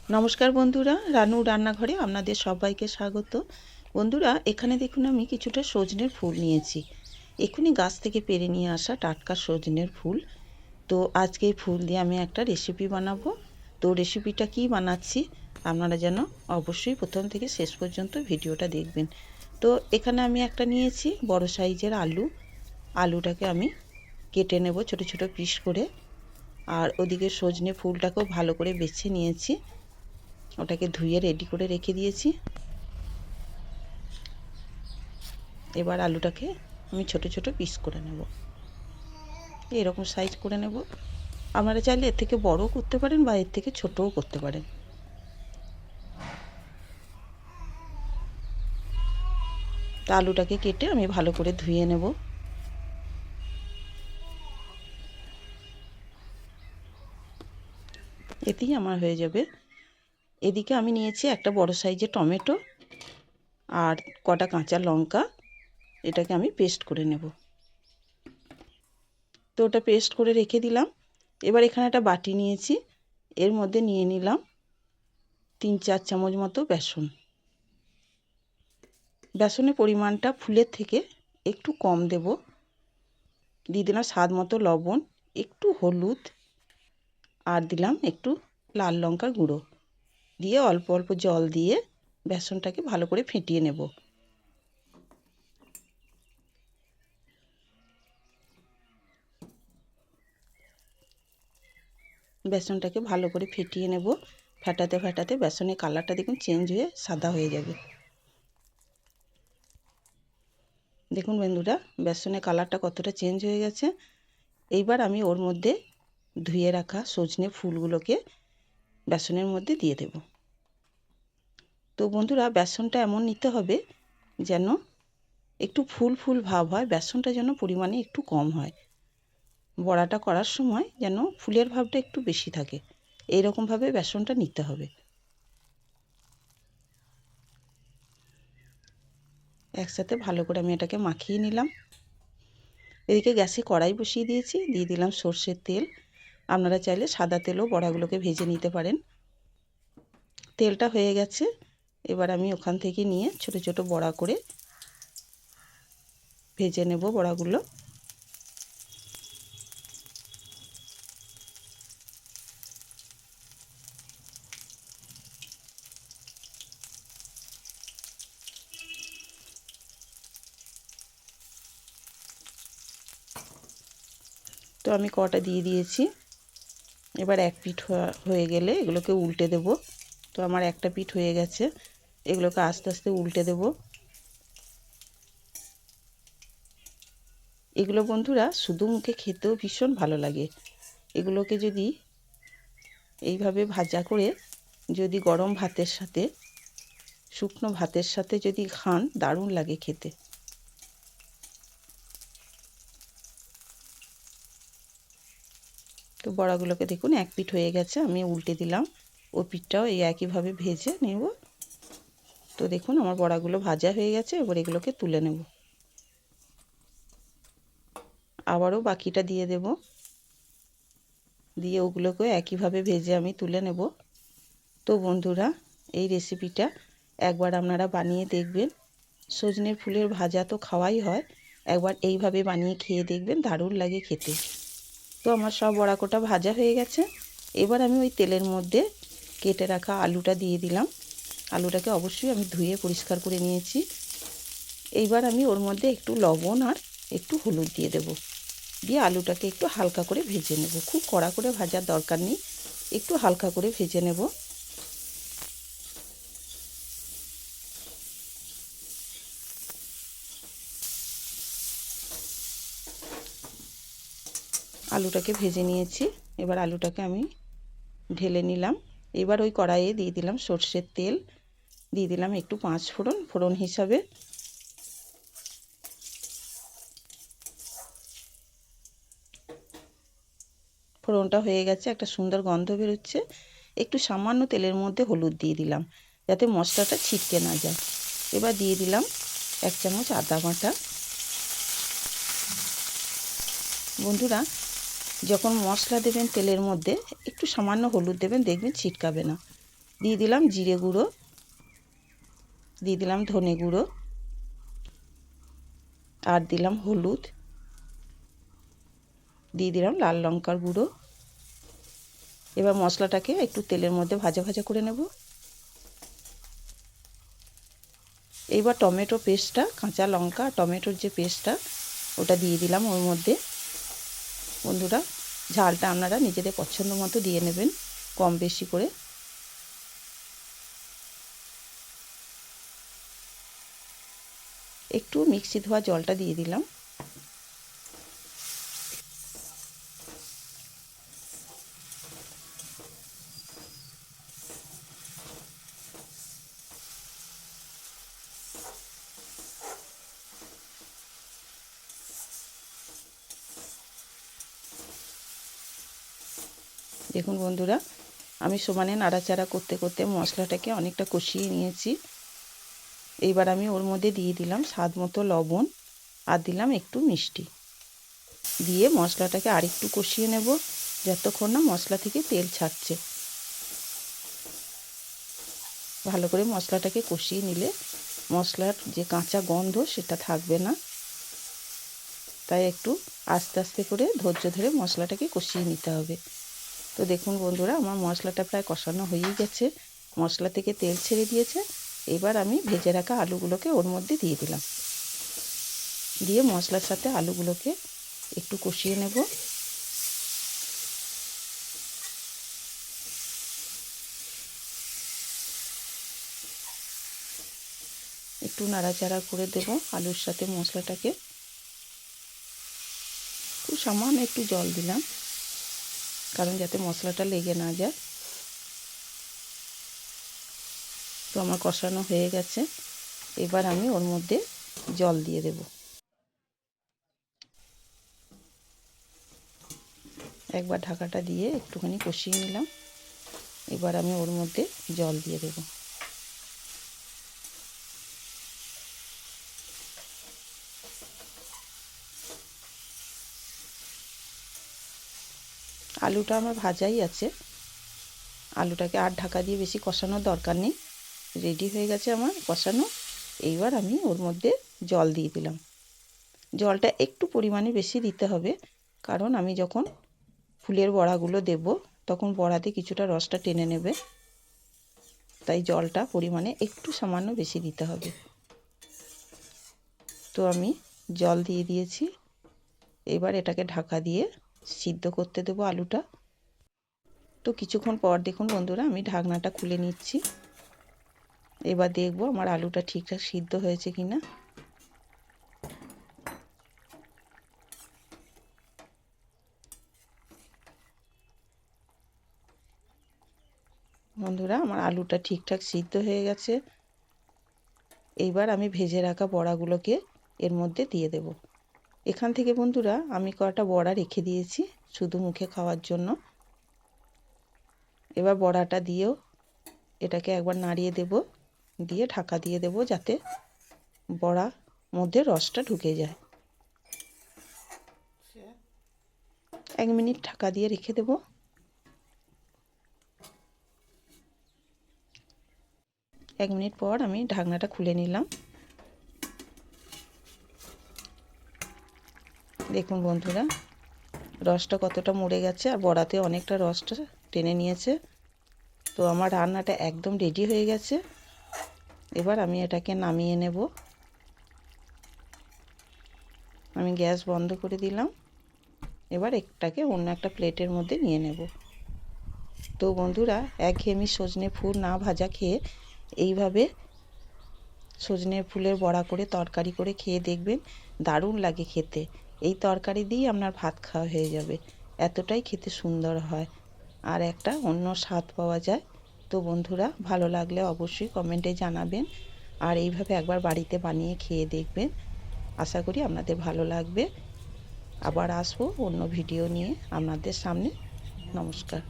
নমস্কার বন্ধুরা, রানু রান্নাঘরে আপনাদের সবাইকে স্বাগত। বন্ধুরা, এখানে দেখুন আমি কিছুটা সজনের ফুল নিয়েছি। এক্ষুনি গাছ থেকে পেড়ে নিয়ে আসা টাটকা সজনের ফুল। তো আজকে এই ফুল দিয়ে আমি একটা রেসিপি বানাবো। তো রেসিপিটা কি বানাচ্ছি আপনারা যেন অবশ্যই প্রথম থেকে শেষ পর্যন্ত ভিডিওটা দেখবেন। তো এখানে আমি একটা নিয়েছি বড় সাইজের আলু। আলুটাকে আমি কেটে নেব ছোট ছোট পিস করে। আর ওদিকে সজনে ফুলটাকেও ভালো করে বেছে নিয়েছি, ওটাকে ধুয়ে রেডি করে রেখে দিয়েছি। এবার আলুটাকে আমি ছোট ছোট পিস করে নেব, এরকম সাইজ করে নেব। আপনারা চাইলে এর থেকে বড়ও করতে পারেন বা এর থেকে ছোটও করতে পারেন। তা আলুটাকে কেটে আমি ভালো করে ধুয়ে নেব। এতেই আমার হয়ে যাবে। এদিকে আমি নিয়েছি একটা বড় সাইজের টমেটো আর কটা কাঁচা লঙ্কা। এটাকে আমি পেস্ট করে নেব। তো ওটা পেস্ট করে রেখে দিলাম। এবার এখানে একটা বাটি নিয়েছি, এর মধ্যে নিয়ে নিলাম 3-4 চামচ মতো বেসন। বেসনের পরিমাণটা ফুলের থেকে একটু কম দেব। দিয়ে দিলাম স্বাদ মতো লবণ, একটু হলুদ, আর দিলাম একটু লাল লঙ্কার গুঁড়ো। দিয়ে অল্প অল্প জল দিয়ে বেসনটাকে ভালো করে ফেটিয়ে নেব। বেসনটাকে ভালো করে ফেটিয়ে নেব। ফেটাতে ফেটাতে বেসনের কালারটা দেখুন চেঞ্জ হয়ে সাদা হয়ে যাবে। দেখুন বন্ধুরা, বেসনের কালারটা কতটা চেঞ্জ হয়ে গেছে। এইবার আমি ওর মধ্যে ধুয়ে রাখা সজনে ফুলগুলোকে বেসনের মধ্যে দিয়ে দেব। তো বন্ধুরা, বেসনটা এমন নিতে হবে যেন একটু ফুল ফুল ভাব হয়, বেসনটা যেন পরিমাণে একটু কম হয়। বড়াটা করার সময় যেন ফুলের ভাবটা একটু বেশি থাকে, এইরকমভাবে বেসনটা নিতে হবে। একসাথে ভালো করে আমি এটাকে মাখিয়ে নিলাম। এদিকে গ্যাসে কড়াই বসিয়ে দিয়েছি, দিয়ে দিলাম সর্ষের তেল। আপনারা চাইলে সাদা তেলও বড়াগুলোকে ভেজে নিতে পারেন। তেলটা হয়ে গেছে। এবার আমি ওখান থেকে নিয়ে ছোট ছোট বড়া করে ভেজে নেব বড়াগুলো। তো আমি কটা দিয়ে দিয়েছি। এবার এক পিঠ হয়ে গেলে এগুলোকে উল্টে দেব। তো আমার একটা পিঠ হয়ে গেছে, এগুলোকে আস্তে আস্তে উল্টে দেব। এগুলো বন্ধুরা শুধু মুখে খেতেও ভীষণ ভালো লাগে। এগুলোকে যদি এইভাবে ভাজা করে যদি গরম ভাতের সাথে, শুকনো ভাতের সাথে যদি খান, দারুণ লাগে খেতে। তো বড়াগুলোকে দেখুন এক পিঠ হয়ে গেছে, আমি উল্টে দিলাম। ও পিঠটাও এই একইভাবে ভেজে নেব। তো দেখুন আমার বড়াগুলো ভাজা হয়ে গেছে। এবার এগুলোকে তুলে নেব। আবারও বাকিটা দিয়ে দেব, দিয়ে ওগুলোকে একইভাবে ভেজে আমি তুলে নেব। তো বন্ধুরা, এই রেসিপিটা একবার আপনারা বানিয়ে দেখবেন। সজনের ফুলের ভাজা তো খাওয়াই হয়, একবার এইভাবে বানিয়ে খেয়ে দেখবেন, দারুণ লাগে খেতে। তো আমার সব বড়া কোটা ভাজা হয়ে গেছে। এবার আমি ওই তেলের মধ্যে কেটে রাখা আলুটা দিয়ে দিলাম। আলুটাকে অবশ্যই আমি ধুয়ে পরিষ্কার করে নিয়েছি। এইবার আমি ওর মধ্যে একটু লবণ আর একটু হলুদ দিয়ে দেব। দিয়ে আলুটাকে একটু হালকা করে ভেজে নেব। খুব কড়া করে ভাজার দরকার নেই, একটু হালকা করে ভেজে নেব। আলুটাকে ভেজে নিয়েছি। এবার আলুটাকে আমি ঢেলে নিলাম। এবার ওই কড়াইয়ে দিয়ে দিলাম সর্ষের তেল, দিয়ে দিলাম একটু 5 ফোড়ন, ফোড়ন হিসাবে। ফোড়নটা হয়ে গেছে, একটা সুন্দর গন্ধ বেরোচ্ছে। একটু সামান্য তেলের মধ্যে হলুদ দিয়ে দিলাম যাতে মশলাটা ছিটকে না যায়। এবার দিয়ে দিলাম 1 চামচ আদা বাটা। বন্ধুরা, যখন মশলা দেবেন তেলের মধ্যে একটু সামান্য হলুদ দেবেন, দেখবেন ছিটকাবে না। দিয়ে দিলাম জিরে গুঁড়ো, দিয়ে দিলাম ধনে গুঁড়ো, আর দিলাম হলুদ, দিয়ে দিলাম লাল লঙ্কার গুঁড়ো। এবার মশলাটাকে একটু তেলের মধ্যে ভাজা ভাজা করে নেব। এইবার টমেটো পেস্টটা, কাঁচা লঙ্কা টমেটোর যে পেস্টটা ওটা দিয়ে দিলাম ওর মধ্যে। বন্ধুরা ঝালটা আপনারা নিজেদের পছন্দ মতো দিয়ে নেবেন, কম বেশি করে। একটু মিক্সি ধোয়া জলটা দিয়ে দিলাম। দেখুন বন্ধুরা, আমি সমানে নাড়াচাড়া করতে করতে মশলাটাকে অনেকটা কষিয়ে নিয়েছি। এইবার আমি ওর মধ্যে দিয়ে দিলাম স্বাদ মতো লবণ, আর দিলাম একটু মিষ্টি, দিয়ে মশলাটাকে আরেকটু কষিয়ে নেব যতক্ষণ না মশলা থেকে তেল ছাড়ছে। ভালো করে মশলাটাকে কষিয়ে নিলে মশলার যে কাঁচা গন্ধ সেটা থাকবে না। তাই একটু আস্তে আস্তে করে ধৈর্য ধরে মশলাটাকে কষিয়ে নিতে হবে। তো দেখুন বন্ধুরা, আমার মশলাটা প্রায় কষানো হয়েই গেছে, মশলা থেকে তেল ছেড়ে দিয়েছে। এবার আমি ভেজে রাখা আলুগুলোকে ওর মধ্যে দিয়ে দিলাম, দিয়ে মশলার সাথে আলুগুলোকে একটু কষিয়ে নেব। একটু নাড়াচাড়া করে দেব আলুর সাথে মশলাটাকে। খুব সামান্য একটু জল দিলাম, কারণ যাতে মশলাটা লেগে না যায়। তো আমার কষানো হয়ে গেছে, এবার আমি ওর মধ্যে জল দিয়ে দেব। একবার ঢাকাটা দিয়ে একটুখানি কষিয়ে নিলাম। এবার আমি ওর মধ্যে জল দিয়ে দেব। আলুটা আমার ভাজাই আছে, আলুটাকে আর ঢাকা দিয়ে বেশি কষানোর দরকার নেই, রেডি হয়ে গেছে আমার কষানো। এইবার আমি ওর মধ্যে জল দিয়ে দিলাম। জলটা একটু পরিমাণে বেশি দিতে হবে, কারণ আমি যখন ফুলের বড়াগুলো দেব তখন বড়াতে কিছুটা রসটা টেনে নেবে, তাই জলটা পরিমাণে একটু সামান্য বেশি দিতে হবে। তো আমি জল দিয়ে দিয়েছি। এবার এটাকে ঢাকা দিয়ে সিদ্ধ করতে দেবো আলুটা। তো কিছুক্ষণ পর দেখুন বন্ধুরা, আমি ঢাকনাটা খুলে নিচ্ছি। এবার দেখব আমার আলুটা ঠিকঠাক সিদ্ধ হয়েছে কিনা। বন্ধুরা আমার আলুটা ঠিকঠাক সিদ্ধ হয়ে গেছে। এইবার আমি ভেজে রাখা বড়াগুলোকে এর মধ্যে দিয়ে দেব। এখান থেকে বন্ধুরা আমি কটা বড়া রেখে দিয়েছি শুধু মুখে খাওয়ার জন্য। এবার বড়াটা দিয়েও এটাকে একবার নাড়িয়ে দেব, দিয়ে ঢাকা দিয়ে দেব যাতে বড়ার মধ্যে রসটা ঢুকে যায়। 1 মিনিট ঢাকা দিয়ে রেখে দেব। এক মিনিট পর আমি ঢাকনাটা খুলে নিলাম। দেখুন বন্ধুরা রসটা কতটা মরে গেছে, আর বড়াতে অনেকটা রসটা টেনে নিয়েছে। তো আমার রান্নাটা একদম রেডি হয়ে গেছে। এবার আমি এটাকে নামিয়ে নেব। আমি গ্যাস বন্ধ করে দিলাম। এবার এটাকে অন্য একটা প্লেটের মধ্যে নিয়ে নেব। তো বন্ধুরা একঘেয়েমি সজনে ফুল না ভাজা খেয়ে এইভাবে সজনে ফুলের বড়া করে তরকারি করে খেয়ে দেখবেন, দারুণ লাগে খেতে। এই তরকারি দিয়েই আপনার ভাত খাওয়া হয়ে যাবে, এতটাই খেতে সুন্দর হয়, আর একটা অন্য স্বাদ পাওয়া যায়। তো বন্ধুরা ভালো লাগলে অবশ্যই কমেন্টে জানাবেন, আর এইভাবে একবার বাড়িতে বানিয়ে খেয়ে দেখবেন। আশা করি আপনাদের ভালো লাগবে। আবার আসবো অন্য ভিডিও নিয়ে আপনাদের সামনে। নমস্কার।